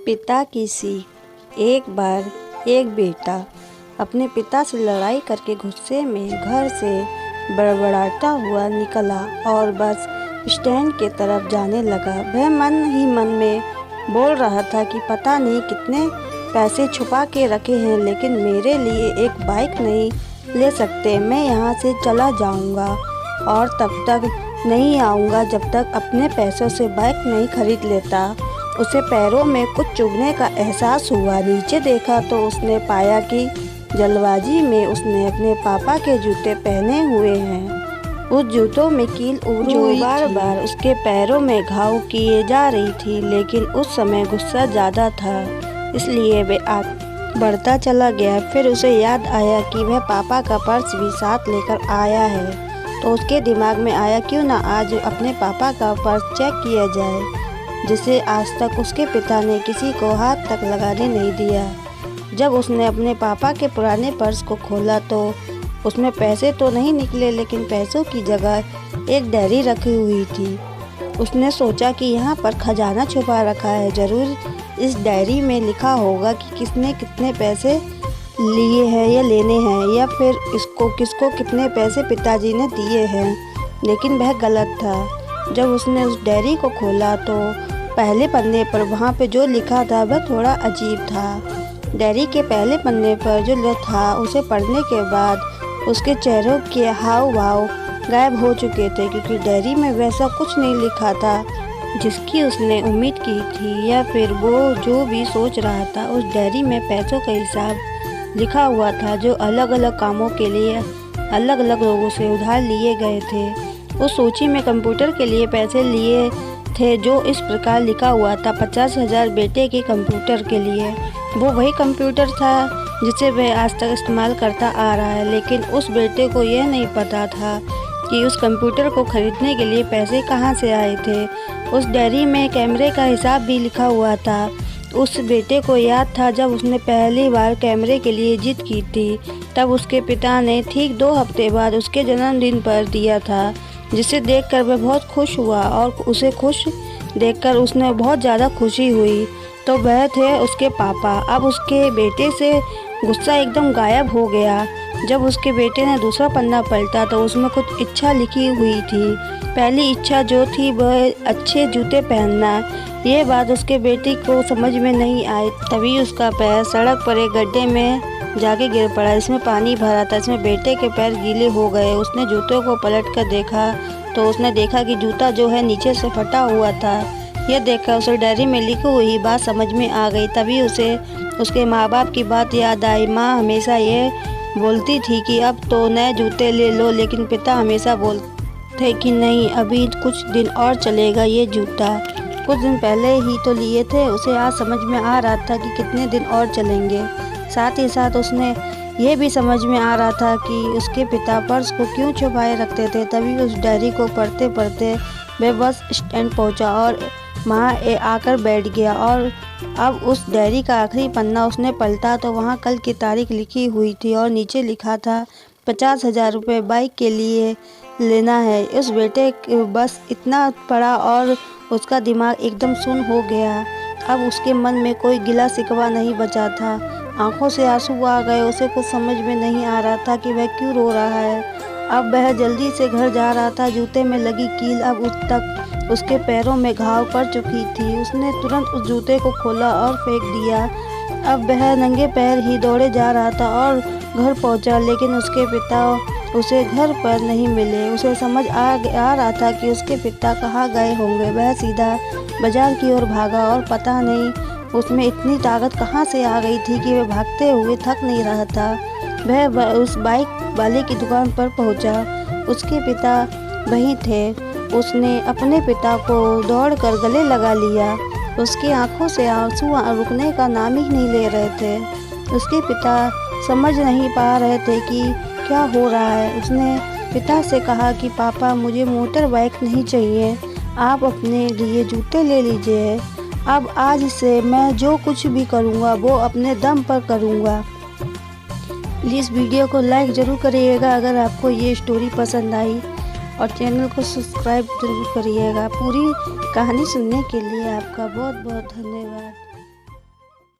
पिता की सीख। एक बार एक बेटा अपने पिता से लड़ाई करके गुस्से में घर से बड़बड़ाता हुआ निकला और बस स्टैंड की तरफ जाने लगा। वह मन ही मन में बोल रहा था कि पता नहीं कितने पैसे छुपा के रखे हैं, लेकिन मेरे लिए एक बाइक नहीं ले सकते। मैं यहाँ से चला जाऊँगा और तब तक नहीं आऊँगा जब तक अपने पैसों से बाइक नहीं खरीद लेता। उसे पैरों में कुछ चुभने का एहसास हुआ। नीचे देखा तो उसने पाया कि जल्दबाजी में उसने अपने पापा के जूते पहने हुए हैं। उस जूतों में कील उड़ जो बार बार उसके पैरों में घाव किए जा रही थी, लेकिन उस समय गुस्सा ज़्यादा था, इसलिए वह आगे बढ़ता चला गया। फिर उसे याद आया कि वह पापा का पर्स भी साथ लेकर आया है, तो उसके दिमाग में आया क्यों ना आज अपने पापा का पर्स चेक किया जाए, जिसे आज तक उसके पिता ने किसी को हाथ तक लगाने नहीं दिया। जब उसने अपने पापा के पुराने पर्स को खोला तो उसमें पैसे तो नहीं निकले, लेकिन पैसों की जगह एक डायरी रखी हुई थी। उसने सोचा कि यहाँ पर खजाना छुपा रखा है, ज़रूर इस डायरी में लिखा होगा कि किसने कितने पैसे लिए हैं या लेने हैं, या फिर किसको कितने पैसे पिताजी ने दिए हैं। लेकिन वह गलत था। जब उसने उस डायरी को खोला तो पहले पन्ने पर वहाँ पे जो लिखा था वह थोड़ा अजीब था। डायरी के पहले पन्ने पर जो था उसे पढ़ने के बाद उसके चेहरों के हाव भाव गायब हो चुके थे, क्योंकि डायरी में वैसा कुछ नहीं लिखा था जिसकी उसने उम्मीद की थी, या फिर वो जो भी सोच रहा था। उस डायरी में पैसों का हिसाब लिखा हुआ था जो अलग अलग कामों के लिए अलग अलग लोगों से उधार लिए गए थे। उस सूची में कंप्यूटर के लिए पैसे लिए थे जो इस प्रकार लिखा हुआ था 50,000 बेटे के कंप्यूटर के लिए। वो वही कंप्यूटर था जिसे वह आज तक इस्तेमाल करता आ रहा है, लेकिन उस बेटे को यह नहीं पता था कि उस कंप्यूटर को खरीदने के लिए पैसे कहाँ से आए थे। उस डायरी में कैमरे का हिसाब भी लिखा हुआ था। उस बेटे को याद था जब उसने पहली बार कैमरे के लिए जिद की थी, तब उसके पिता ने ठीक 2 हफ्ते बाद उसके जन्मदिन पर दिया था, जिसे देखकर वह बहुत खुश हुआ और उसे खुश देखकर उसने बहुत ज़्यादा खुशी हुई। तो वह थे उसके पापा। अब उसके बेटे से गुस्सा एकदम गायब हो गया। जब उसके बेटे ने दूसरा पन्ना पलटा तो उसमें कुछ इच्छा लिखी हुई थी। पहली इच्छा जो थी वह अच्छे जूते पहनना। ये बात उसके बेटे को समझ में नहीं आई। तभी उसका पैर सड़क पर एक गड्ढे में जाके गिर पड़ा। इसमें पानी भरा था। इसमें बेटे के पैर गीले हो गए। उसने जूतों को पलट कर देखा तो उसने देखा कि जूता जो है नीचे से फटा हुआ था। यह देखकर उसे डायरी में लिखी हुई बात समझ में आ गई। तभी उसे उसके माँ बाप की बात याद आई। माँ हमेशा ये बोलती थी कि अब तो नए जूते ले लो, लेकिन पिता हमेशा बोलते कि नहीं, अभी कुछ दिन और चलेगा ये जूता। कुछ दिन पहले ही तो लिए थे। उसे आज समझ में आ रहा था कि कितने दिन और चलेंगे। साथ ही साथ उसने ये भी समझ में आ रहा था कि उसके पिता पर्स को क्यों छुपाए रखते थे। तभी उस डायरी को पढ़ते पढ़ते वह बस स्टैंड पहुंचा और वहाँ आकर बैठ गया। और अब उस डायरी का आखिरी पन्ना उसने पलटा तो वहाँ कल की तारीख लिखी हुई थी और नीचे लिखा था 50,000 रुपये बाइक के लिए लेना है। उस बेटे बस इतना पढ़ा और उसका दिमाग एकदम सुन्न हो गया। अब उसके मन में कोई गिला शिकवा नहीं बचा था। आंखों से आंसू आ गए। उसे कुछ समझ में नहीं आ रहा था कि वह क्यों रो रहा है। अब वह जल्दी से घर जा रहा था। जूते में लगी कील अब उस तक उसके पैरों में घाव पड़ चुकी थी। उसने तुरंत उस जूते को खोला और फेंक दिया। अब वह नंगे पैर ही दौड़े जा रहा था और घर पहुंचा, लेकिन उसके पिता उसे घर पर नहीं मिले। उसे समझ आ रहा था कि उसके पिता कहाँ गए होंगे। वह सीधा बाजार की ओर भागा और पता नहीं उसमें इतनी ताकत कहाँ से आ गई थी कि वह भागते हुए थक नहीं रहा था। वह उस बाइक वाले की दुकान पर पहुंचा। उसके पिता वहीं थे। उसने अपने पिता को दौड़कर गले लगा लिया। उसकी आंखों से आंसू रुकने का नाम ही नहीं ले रहे थे। उसके पिता समझ नहीं पा रहे थे कि क्या हो रहा है। उसने पिता से कहा कि पापा, मुझे मोटर बाइक नहीं चाहिए, आप अपने लिए जूते ले लीजिए। अब आज से मैं जो कुछ भी करूँगा वो अपने दम पर करूँगा। प्लीज़ वीडियो को लाइक ज़रूर करिएगा अगर आपको ये स्टोरी पसंद आई, और चैनल को सब्सक्राइब जरूर करिएगा। पूरी कहानी सुनने के लिए आपका बहुत बहुत धन्यवाद।